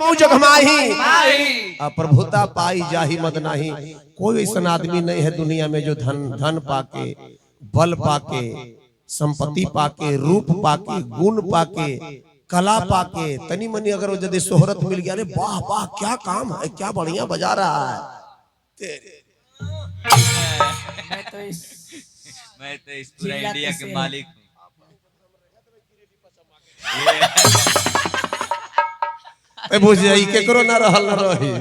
पहुंच जगमाही अप्रभुता पाई जाही मद नाही। कोई ऐसा आदमी नहीं है दुनिया में जो धन पाके, बल पाके, संपत्ति पाके, रूप पाके, गुण पाके, कला पाके, तनी मनी अगर वो यदि शोहरत मिल गया, अरे वाह वाह क्या काम है, क्या बढ़िया बजा रहा है। मैं तो इस पूरा इंडिया के मालिक हूँ। बुझ जाई केकरो ना रहल ना रही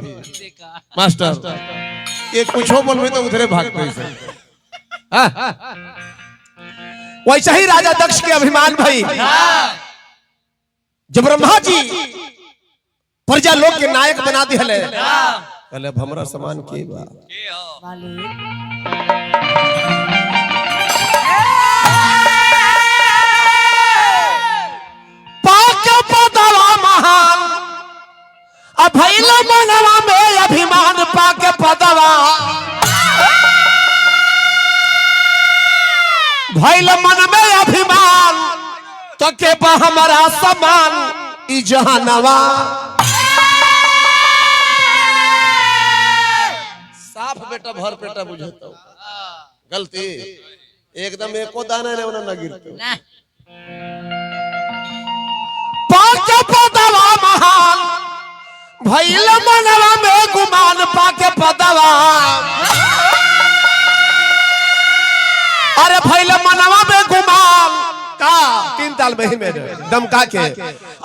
मास्टर ये कुछो बोलबे तो उधरे भागते से। वैसा ही राजा दक्ष के अभिमान भाई जब ब्रह्मा जी प्रजा लोक के नायक बना दिहले कहले अब हमरा समान के बा भैल मनवा में अभिमान पाके पदवा भैल मन में अभिमान तो के बा हमारा समान ई जहानवा। साफ बेटा भर पेटा बुझतो गलती एकदम एको दाना ने न गिरतो पाके पदवा महान भैल मनवा में गुमान पाके पदवा अरे भैल मनवा में गुमान का 3 ताल में ही मेरे दम का के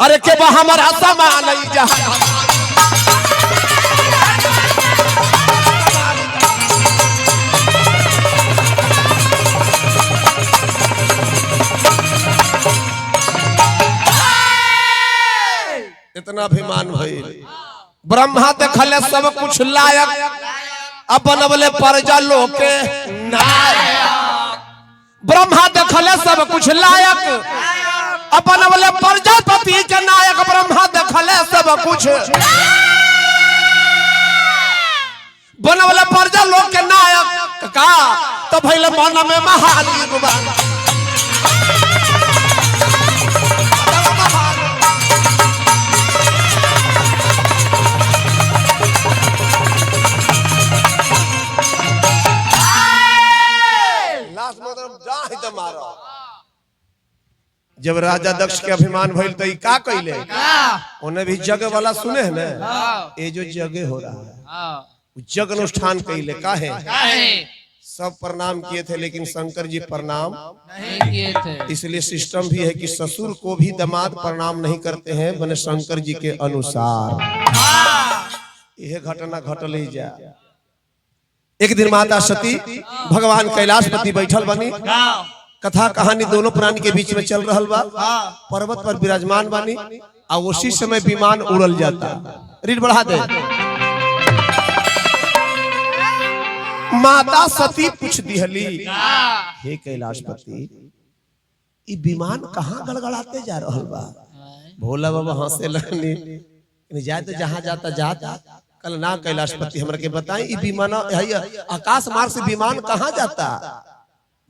अरे के बा हमारा समान ई जहां। इतना अभिमान भइल ब्रह्मा देखले सब कुछ लायक अब बनवले प्रजा लोक के नायक। ब्रह्मा देखले सब कुछ लायक अब बनवले प्रजापति के नायक। ब्रह्मा देखले सब कुछ बनवले प्रजा लोक के नायक का तो भइल मन में महान गुमान। जब राजा दक्ष के अभिमान भइल तो का कइले उन्हें भी जग वाला सुने है ना ये जो जग हो रहा है जग अनुष्ठान कइले काहे सब प्रणाम किए थे लेकिन शंकर जी प्रणाम नहीं किए थे। इसलिए सिस्टम भी है कि ससुर को भी दामाद प्रणाम नहीं करते हैं बने शंकर जी के अनुसार। यह घटना घटल ही जा। एक दिन माता सती भगवान कैलाशपति बैठल बनी कथा कहानी दोनों प्राणी के बीच में चल रहा बा। पर्वत पर विराजमान बानी और उसी समय विमान उड़ल जाता। रीड बढ़ा दे। माता सती पूछ दिहली हे कैलाशपति ये विमान कहाँ गड़गड़ाते जा रहा बा। भोला बाबा हंसे लगनी जाए तो जहाँ जाता जाता कल ना कैलाशपति हमरा के बताएं ये विमान आकाश मार्ग से विमान कहाँ जाता।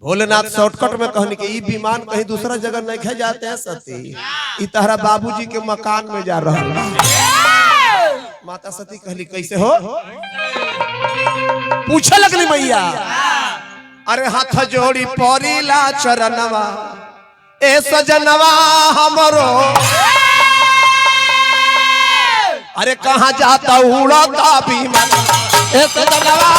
भोलेनाथ शॉर्टकट में कहने के ये विमान कहीं दूसरा जगह नहीं खे जाते हैं सती ये तारा बाबूजी के मकान में जा रहा है। माता सती कहली कैसे हो पूछे लगली मैया अरे हाथ जोड़ी परीला चरणवा ए सजनवा हमरो अरे कहाँ जाता उड़ता विमान ए सजनवा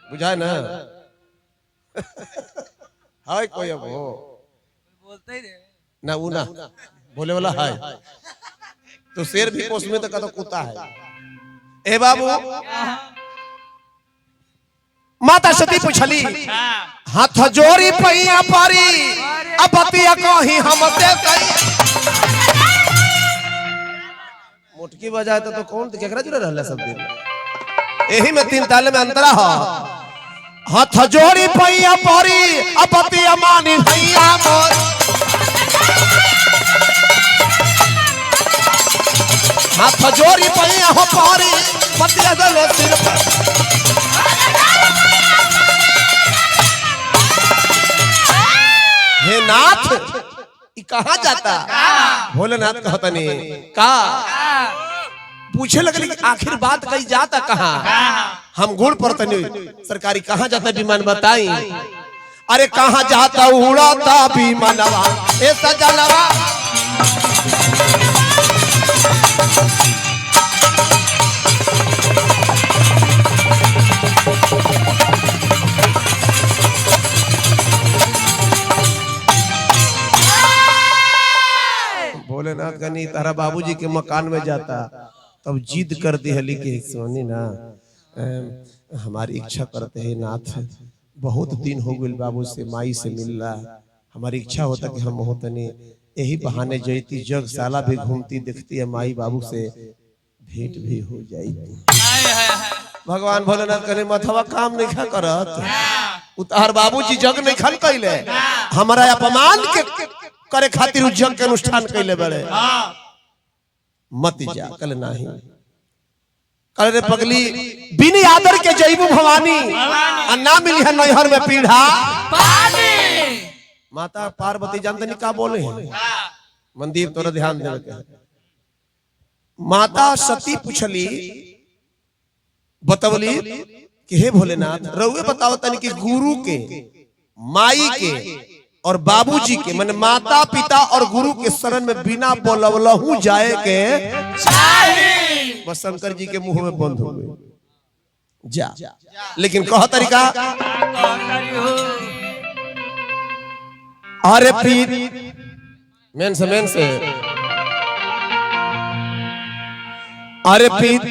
बुझाए ना हाय कोई अब हो बोलते ही ना वो ना बोले वाला हाय तो शेर भी पोष में तो का तो कुत्ता है। ए बाबू माता सती पूछली हाथ जोड़ी पैया पारी अब बतिया कही हमसे मुटकी बजाए तो कौन केकरा जुड़े रहले सब दिन यही में 3 ताले में अंतरा हो। हाथ जोड़ी पैया पारी अब बतिया मानी भैया मोर हाथ जोड़ी पैया हो पारी पतिया दले सिर पर। हे नाथ ई कहाँ जाता? भोलेनाथ कहता नहीं का पूछे लगली आखिर बात कही जाता कहाँ? हम गुड़ पर तनी सरकारी कहाँ जाता विमान बताई। अरे कहाँ जाता उड़ाता विमानवा ए सजनवा। भोलेनाथ गनी तारा बाबूजी के मकान में जाता तब जिद कर दी हली के सोनी ना हमारी इच्छा करते हैं नाथ, बहुत दिन हो गए बाबू से माई से मिल रहा, हमारी इच्छा होता कि हम होतनी यही बहाने जयती जगशाला भी घूमती देखती है माई बाबू से भेंट भी हो जाएगी। भगवान भोलेनाथ कहने मथवा काम नहीं खा करत उतार बाबूजी जग नहीं खन कैले हमारा अपमान के करे खातिर जग के अनुष्ठान कैले बड़े मत जा कल नहीं कल रे पगली बिन आदर के जैबू भवानी और ना मिली है नैहर में पीढ़ा पानी। माता पार्वती जानते नहीं का बोले हैं मंदिर तोरा ध्यान देवे के। माता सती पूछली बतवली कि हे भोलेनाथ रउए बताओ तनी कि गुरु के माई के और बाबूजी के माने माता पिता और गुरु के शरण में बिना बोलवलहू जाए के बस शंकर जी के मुंह में बंद हो गए जा। लेकिन कह तरीका अरे पीर मेन से अरे पीर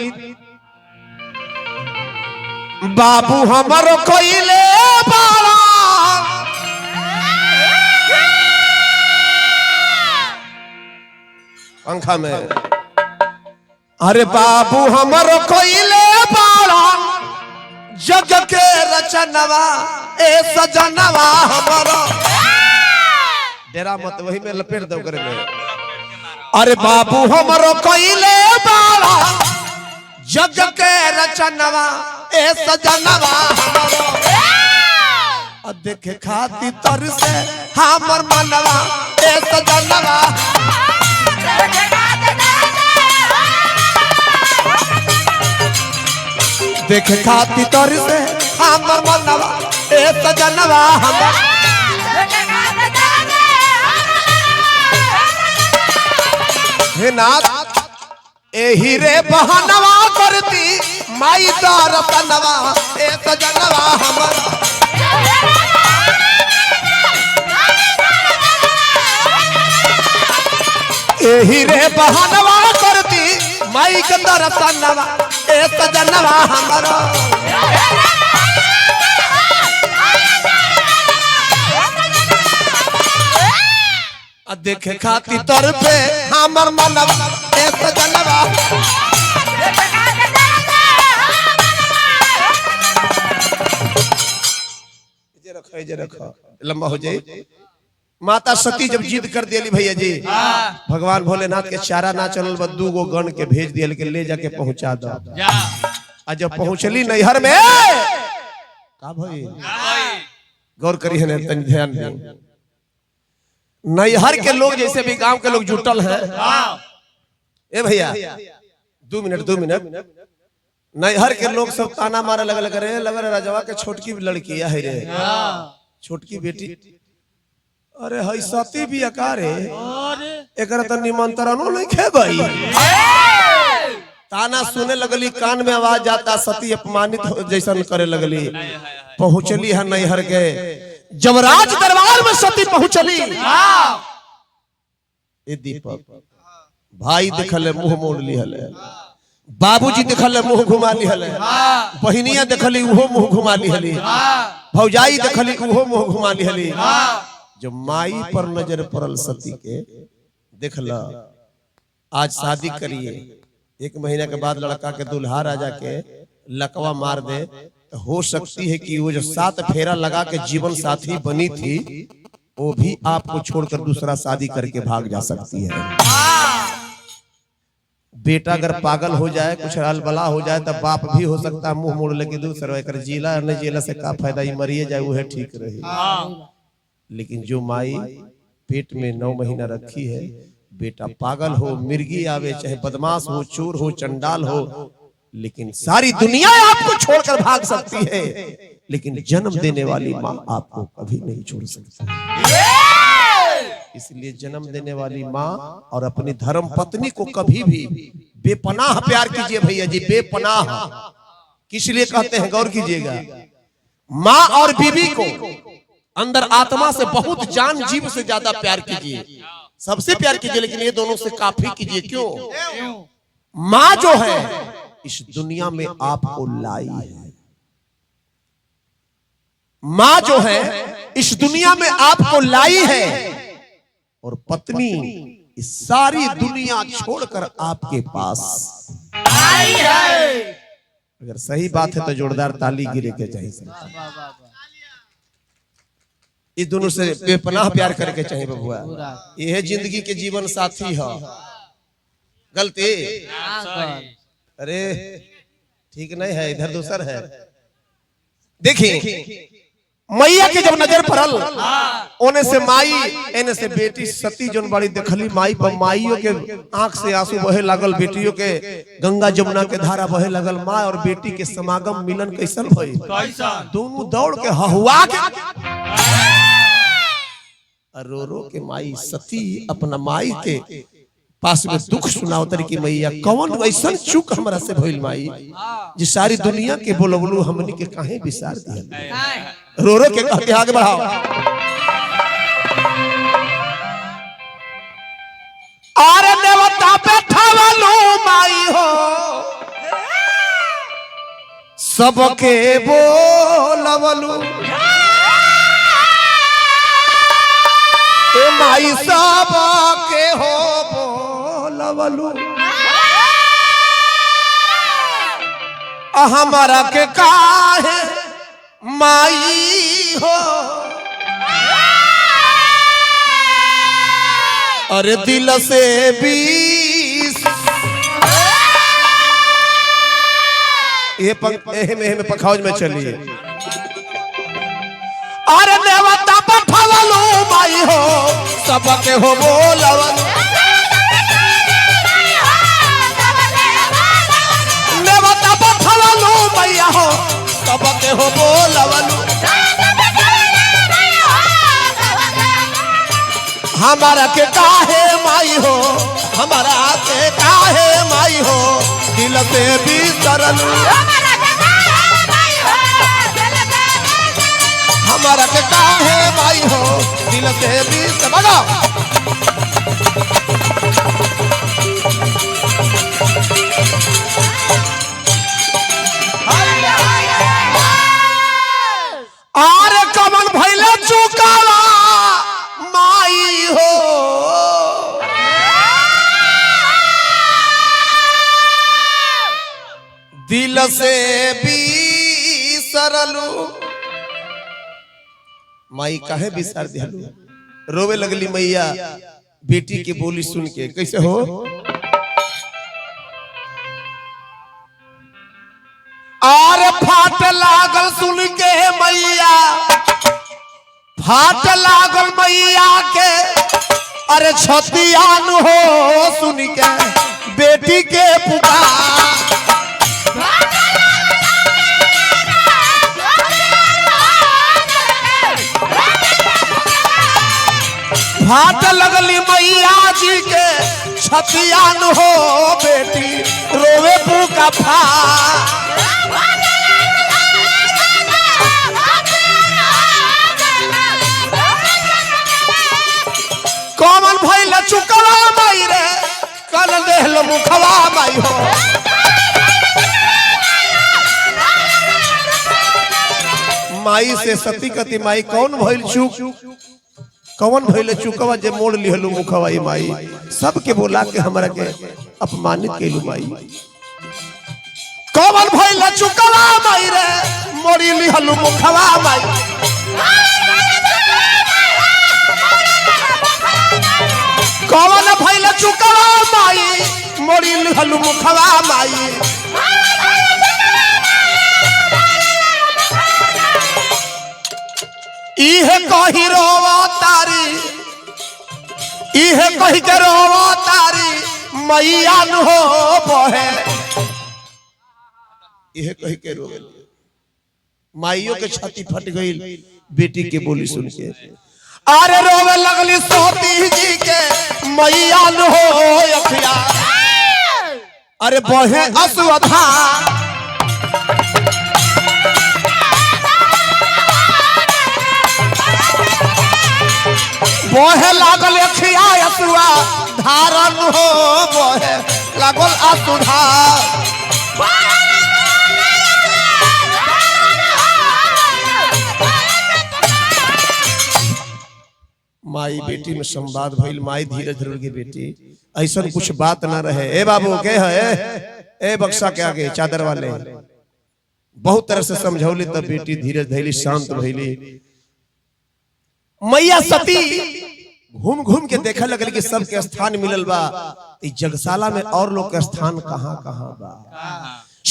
बाबू हमारो कोइले बाड़ा पंखा में। अरे बाबू हमारो कोइले बाड़ा जग के रचनवा ए सजनवा हमारो डेरा मत वही में लपेट दो करे में। अरे बाबू हमारो कोइले बाड़ा जग के रचनवा ए सजनवा हमारो देखे खाती तर से हमर मनवा ए सजनवा देखे खाती तर से हमर मनवा ए सजनवा हमर। हे नाथ एही रे बहनवा करती माई दरसनवा ए सजनवा हमर। एही रे बहनवा करती माई के दरसनवा ए सजनवा हमर। देखे खाती तर पे हमर मनवा ए सजनवा। जे रखो लंबा हो जाए। माता सती जब जिद कर दिली भैया जी भगवान भोलेनाथ के चारा ना चलल बा दू गो गण के भेज दियल के ले जाके पहुंचा दो। आ जब पहुंचली नैहर में का भाई गौर करी है तनी ध्यान दे। नैहर के लोग जैसे भी गांव के लोग जुटल हैं ए भैया 2 मिनट नैहर के लोग सब ताना मारे लगे राजवा के छोटकी लड़की है रे छोटकी बेटी। अरे हई सती भी अकारे एकरा त निमंत्रणो नहीं खेबई। ताना सुने लगली कान में आवाज जाता सती अपमानित जैसन करे लगली। पहुंचली है नैहर के जब राज दरबार में सती पहुंचली ए दीपक भाई देखले मुंह मोड़ लिहले बाबूजी देखले मुंह घुमा लिहले बहिनिया देखली उहो मुंह घुमा लिहली भौजाई देखली उहो मुंह घुमा लिहली। जब माई पर नजर पड़ल सती के देखला आज शादी करिए 1 महीना के बाद लड़का के दुल्हा राजा के लकवा मार दे तो हो सकती है कि वो जो 7 फेरा लगा के जीवन साथी बनी थी वो भी आपको छोड़कर दूसरा शादी करके भाग जा सकती है। बेटा अगर पागल हो जाए, कुछ अलबला हो जाए, तब बाप भी हो सकता है मुंह मोड़ लेके दूसरा एक जिला नहीं जिला से का फायदा, ये मरिए जाए वो है ठीक रही। लेकिन जो माई पेट में 9 महीना रखी है, बेटा पागल हो, मिर्गी आवे, चाहे बदमाश हो, चोर हो, चंडाल हो, लेकिन सारी दुनिया आपको छोड़कर भाग सकती है, लेकिन जन्म देने वाली माँ आपको कभी नहीं छोड़ सकती। इसलिए जन्म देने वाली माँ और अपनी धर्म पत्नी को कभी भी बेपनाह प्यार कीजिए भैया जी, बेपनाह। किस लिए कहते हैं गौर कीजिएगा। माँ और बीवी को अंदर आत्मा से बहुत, जान जीव से ज्यादा प्यार कीजिए, सबसे प्यार कीजिए, लेकिन ये दोनों से काफी कीजिए। क्यों? माँ जो है इस दुनिया में आपको लाई है, माँ जो है इस दुनिया में आपको लाई है, और पत्नी इस सारी दुनिया छोड़कर आपके पास आई है। अगर सही बात है तो जोरदार ताली गिरे के चाहिए। इस दोनों से बेपनाह प्यार करके चाहिए बबुआ, यह जिंदगी के जीवन साथी है। गलती? अरे ठीक नहीं है, इधर दूसर है। देखिए मैया के जब नजर पड़ल, ओने से माई एने से बेटी, सती जोन बड़ी देखली माई पर, माइयों के आंख से आंसू बहे लागल, बेटियों के गंगा जमुना के धारा बहे लागल। माँ और बेटी के समागम मिलन कैसन भई, दोनों दौड़ के हहुआ के रो रो के माई सती अपना माई के पास में दुख सुनाओ तरी की, मैया कौन वैसन चूक हमरा से भइल माई, जी सारी दुनिया के बोलबलू हमनी के काहे बिसार दिया। रो रो के कहते आगे बढ़ाओ। अरे देवता बैठा वालो माई हो, सबके बोलबलू ए माई, सबके हो बोलबलू, हमारा के काहे माई हो। अरे दिल से 20 ये में पखाउज में चलिए। अरे देवता पठवलो माई हो, सबके हो बोलवलो, देवता पठवलो मैया हो, सबके हो बोलवलो, हमारा के काहे माई हो, हमारा के काहे माई हो, दिल से बिसरलू, हमारा के काहे माई हो, दिल से बिसरलू। आरे कमन भइले चुकावा माई हो, दिल से बिसरलू, माई काहे बिसार दिलू। रोवे लगली मैया बेटी की बोली सुन के, कैसे हो। आरे फाट लागल सुन के मैया, फाट लागल मैया के, अरे छतियान हो सुन के बेटी के पुकार, फाट लगली मैया जी के छतियान हो, बेटी रोवे पुका फा। कौन भइल चुकवा माई रे, कल देहल मुखवा माई हो, माई से सती कति माई कौन भइल चुक, कौन भइल चुकवा जे मोड़ लिहलू मुखवा माई, सबके बोला के हमरा के अपमानित कैलू माई। कौन भइल चुकवा माई रे, मोड़ी लिहलू मुखवा माई, कौन भइल चुकवा माई, मोरी लिहलु मुखवा माई इहे कही रोवा तारी इहे कही के रोवा तारी मैया न हो बहे इहे कही के रोवे माइयों के छाती फट गई बेटी के बोली सुन के अरे रोवे लगली सोती जी के मैया न हो अखिया अरे बहे असवधा बहे लागल अखिया असुआ धारन हो बहे लागल असुधा माई बेटी में संवाद भइल माई धीरे धीरे की बेटी ऐसा कुछ बात ना रहे ए बाबू के है ए बक्सा के आगे चादर वाले बहुत तरह से समझौली तब बेटी धीरे धीरे शांत भइली मैया सती घूम घूम के देखा लगल कि सबके स्थान मिलल बा इस जगशाला में और लोग के स्थान कहां कहां बा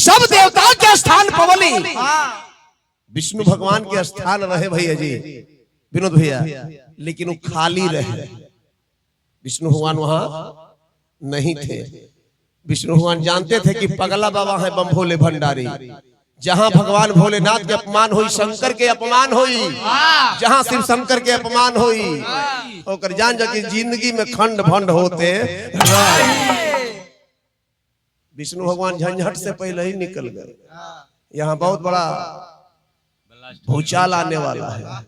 सब देवताओं के स्थान पवली विष्णु भगवान के स्थान रहे भैया जी विनोद भैया लेकिन वो खाली रहे विष्णु भगवान वहां नहीं थे विष्णु भगवान जानते थे कि पगला बाबा है बम भोले भंडारी जहां भगवान भोलेनाथ के अपमान हुई शंकर के अपमान हुई जहां शिव शंकर के अपमान हुई और जान जा कि जिंदगी में खंड भंड होते विष्णु भगवान झंझट से पहले ही निकल गए यहाँ बहुत बड़ा भूचाल आने वाला है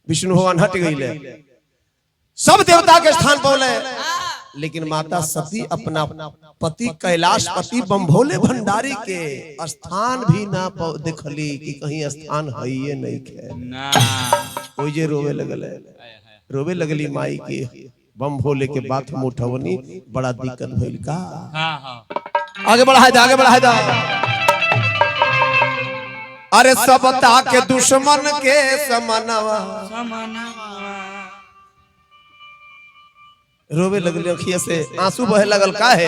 विष्णु भगवान हट गई सब देवता के स्थान बोले लेकिन माता सती अपना पति कैलाश पति बम भोले भंडारी के स्थान भी ना देखली कि कहीं स्थान है ये नहीं खे कोई जे रोवे लगली माई के बम भोले के बात में उठवनी बड़ा दिक्कत भइल का आगे बढ़ाए दा अरे सबता के दुश्मन के समनवा रोवे लगल अखिया से आंसू बहे लगल का है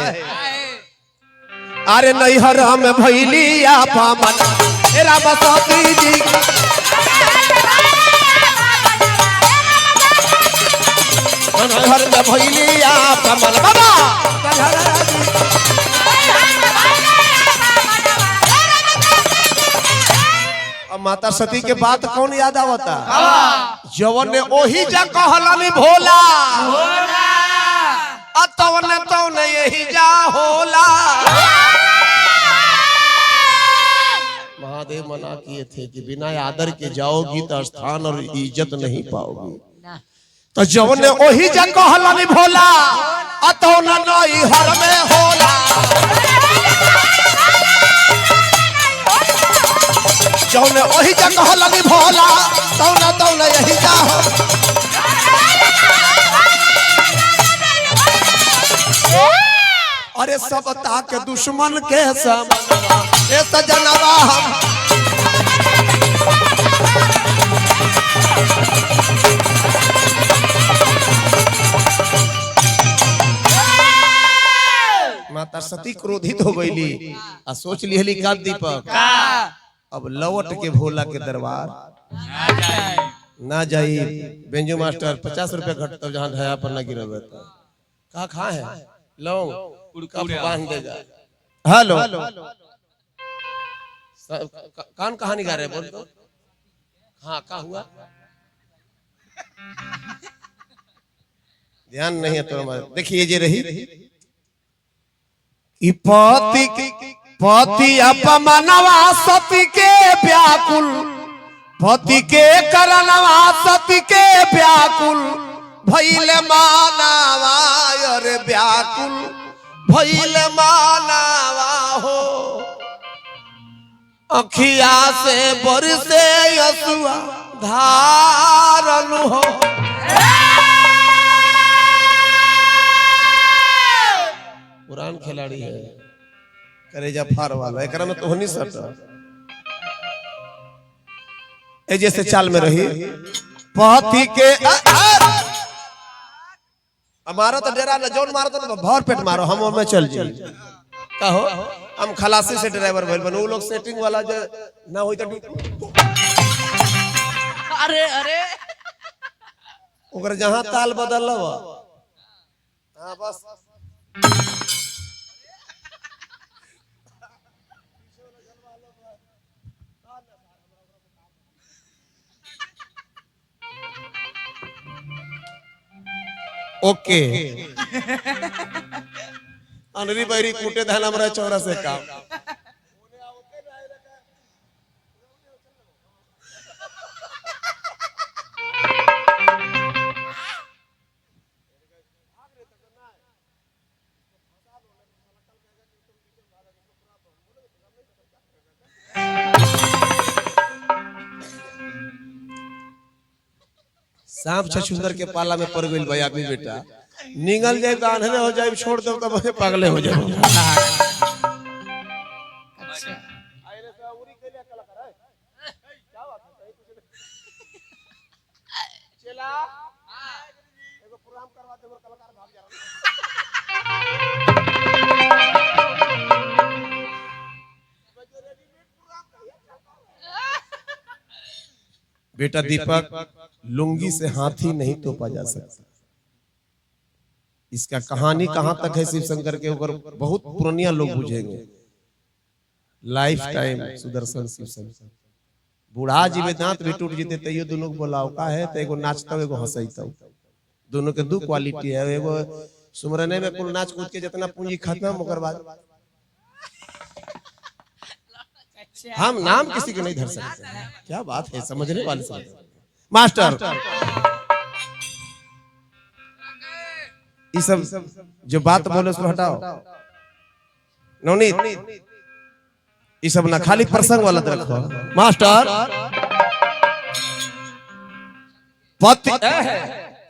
अरे नैहर में भैली आपा मन तेरा बसती जी नैहर में भैली आपा मन बाबा माता सती के बात कौन याद आवता जवन ने ओही जा कहलनी भोला अतवन तो ने यही जा होला महादेव मना किए थे कि बिना आदर के जाओगी तो स्थान और इज्जत नहीं पाओगी तो जवन ने ओही जा कहलनी भोला अतवन नई हर में होला जौने वही जगह लगी भोला तौना तौना यही जा अरे सबता के दुश्मन के समनवा ए सजनवा हम माता सती क्रोधित हो गईली आ सोच लिहली का दीपक अब लौट के भोला के दरबार ना जाई बेंजू मास्टर 50 रुपया घटता जहाँ ढाया पर ना गिरा कहा खा है लो बांध देगा हेलो कौन कहानी गा रहे बोल तो हाँ क्या हुआ ध्यान नहीं है तो देखिए ये रही पति अपमनवा सती के व्याकुल पति के करनवा सती के व्याकुल भइल मानवा अरे व्याकुल भइल मानवा हो अखिया से बरसे यसुआ धारन हो पुरान खिलाड़ी है करेजा फार वाला एकरा में तो होनी सट ए जैसे चाल में रही पति के हमारा तो डेरा न जौन मारो तो भर पेट मारो हम में चल जाई कहो हम खलासी से ड्राइवर भइल बन उ लोग सेटिंग वाला जो ना होई तो अरे अरे ओकर जहां ताल बदल लो हां बस ओके अनरी बैरी कूटे धान हमरा चौरा से काम सांप छछुंदर के पाला में पड़ गइल भाई आदमी बेटा निगल जाए तो आंधरे हो जाए छोड़ दो तब पागले हो जाए अच्छा बेटा दीपक लुंगी से हाथी नहीं तोपा जा सकता। इसका कहानी कहां तक है शिव शंकर के ऊपर बहुत पुरानिया लोग बुझेंगे। लाइफ टाइम सुदर्शन शिव शंकर बूढ़ा जी में दांत भी टूट जीते तैयो दोनों बोलाओ का है तो एगो नाचता एगो हंसता दोनों के दो क्वालिटी है। एगो सुमरने में कुल नाच कूद के जितना पूंजी खत्म ओकर बाद हम नाम किसी को नहीं धर सकते। क्या बात है समझने वाले समझ मास्टर ये सब जो बात बोले उसको हटाओ नवनीत ये सब ना खाली प्रसंग वाला रखो। मास्टर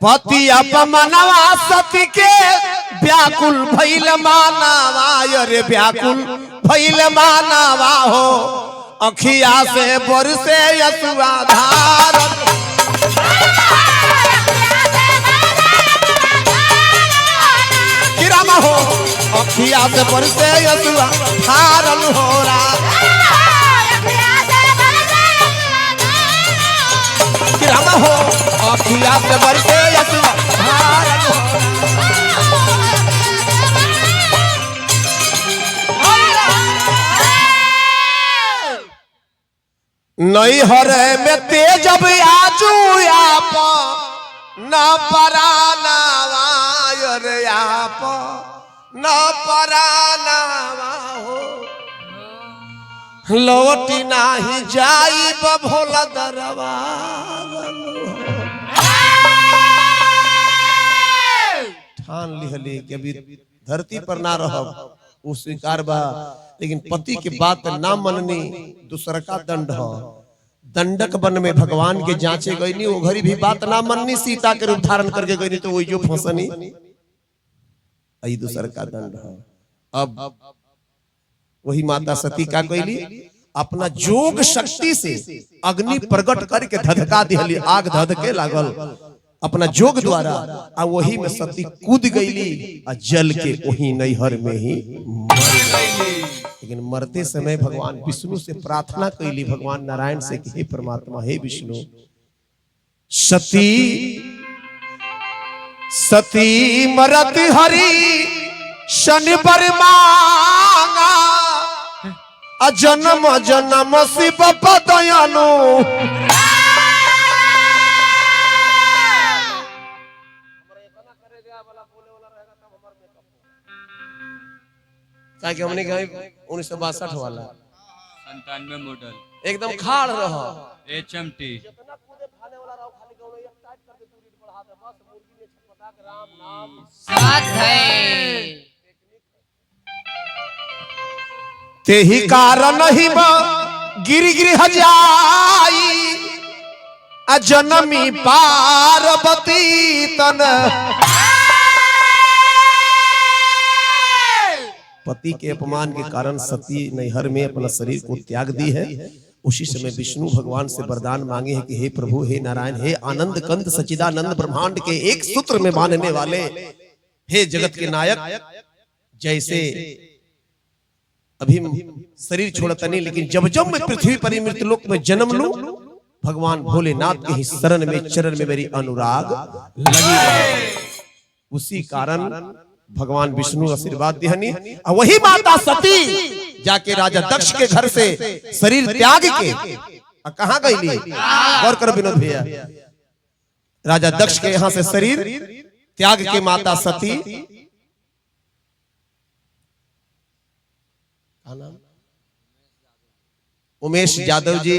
पति अपमनवा सती के व्याकुल भइल मानवा रे व्याकुल भइल मानवा हो अखिया से बरसे यसुआ धार किरामा हो अखिया से बरसे यसुआ धारल होरा किरामा हो अखिया से बरसे यसुआ धारल नहीं हरे में तेज अब आजू आप न पराना रे आप न पराना हो लौटी नाही जाई भोला दरबार ठान लिहली कि अभी धरती पर ना रहब वो स्वीकार बा लेकिन पति के बात ना मननी दूसरा का दंड हो। दंडक वन में भगवान के जांचे गई नहीं वो घड़ी भी बात ना मननी सीता के रूप धारण करके गई नहीं तो वही जो फंसनी आई दूसरा का दंड हो। अब वही माता सती का कहली अपना जोग शक्ति से अग्नि प्रकट करके धधका दिहली आग धधके लागल अपना जोग द्वारा आ वही में सती कूद गईली आ जल के वही नैहर में ही मर गईली। लेकिन मरते समय भगवान विष्णु से प्रार्थना कैली भगवान नारायण से कि हे परमात्मा हे विष्णु सती सती मरत हरि शनि पर मांगा अजन्म जन्म शिव पदयनु ताकि हमने कहा 1962 वाला 97 मॉडल एकदम खाड़ रहा HMT साथ है ते ही कारण ही गिर गिर जाई अजनमी पार्वती तन पति के अपमान के कारण सती नैहर में अपना शरीर को त्याग दी है। उसी समय विष्णु भगवान से वरदान मांगे हैं कि हे प्रभु हे नारायण हे आनंद कंद सच्चिदानंद ब्रह्मांड के एक सूत्र में बांधने वाले हे जगत के नायक, जैसे अभी शरीर छोड़ता नहीं, लेकिन जब जब मैं पृथ्वी पर मृतलोक में जन्म लूं, भगवान भोलेनाथ के ही शरण में चरण में मेरी अनुराग लगी रहे। उसी कारण भगवान विष्णु आशीर्वाद दिहनी। और वही माता सती जाके राजा दक्ष के घर से शरीर त्याग के कहां गई? गौर करो विनोद भैया, राजा दक्ष के यहां से शरीर त्याग के माता सती, उमेश यादव जी,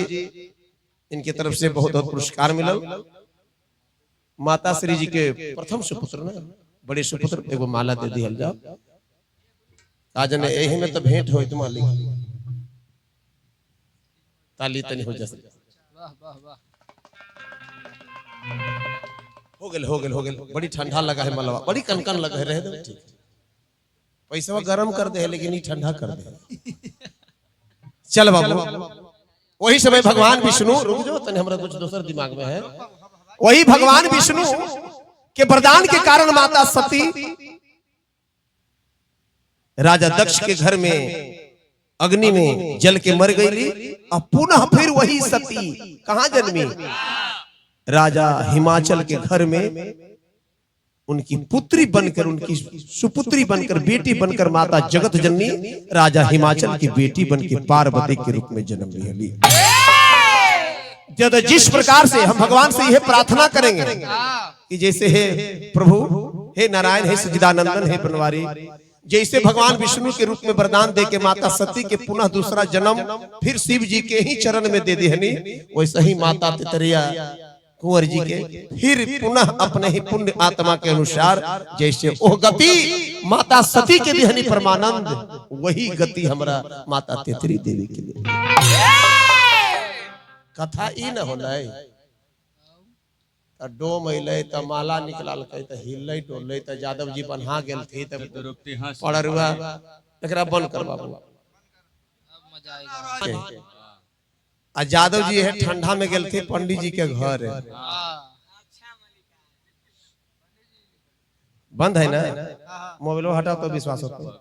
इनकी तरफ से बहुत बहुत पुरस्कार मिला। माता श्री जी के प्रथम सुपुत्र ना, बड़े सुपुत्र, एगो माला दे दिया जाओ। आज ने यही में तो भेंट हो तुम मालिक, ताली तनी हो जैसे वाह वाह वाह। हो गेल। बड़ी ठंडा लगा है मलवा, बड़ी कनकन लगा है, रह दो ठीक। पैसा गरम कर दे, लेकिन ये ठंडा कर दे। चल बाबू, वही समय भगवान विष्णु, रुक जाओ तने, हमरा कुछ दूसरा दिमाग में है। वही भगवान विष्णु के वरदान के कारण माता सती राजा दक्ष के घर में अग्नि में जल के मर गई। और पुनः फिर वही सती कहां जन्मी? राजा हिमाचल के घर में उनकी पुत्री बनकर, उनकी सुपुत्री बनकर, बेटी बनकर माता जगत जननी राजा हिमाचल की बेटी बनकर पार्वती के रूप में जन्म ली। जब जिस प्रकार से हम भगवान से यह प्रार्थना करेंगे कि जैसे हे प्रभु, हे नारायण, हे सच्चिदानंदन, हे बनवारी, जैसे भगवान विष्णु के रूप में वरदान दे के माता सती के पुनः दूसरा जन्म फिर शिव जी के ही चरण में दे देहनी, वैसे ही माता तितरिया कुंवर जी के फिर पुनः अपने ही पुण्य आत्मा के अनुसार जैसे ओह गति माता सती के दिहनी परमानंद, वही गति हमरा माता तेतरी देवी के लिए। कथा ई न होला डोम अइले त माला निकलल कई त हिलले डोलले त यादव जी बन्हा गेल थे त पड़रुआ एकरा बंद कर बाबू, मजा आएगा। आ यादव जी है ठंडा में गेल थे पंडित जी के घर, बंद है ना, मोबाइल हटाओ तो विश्वास होता है।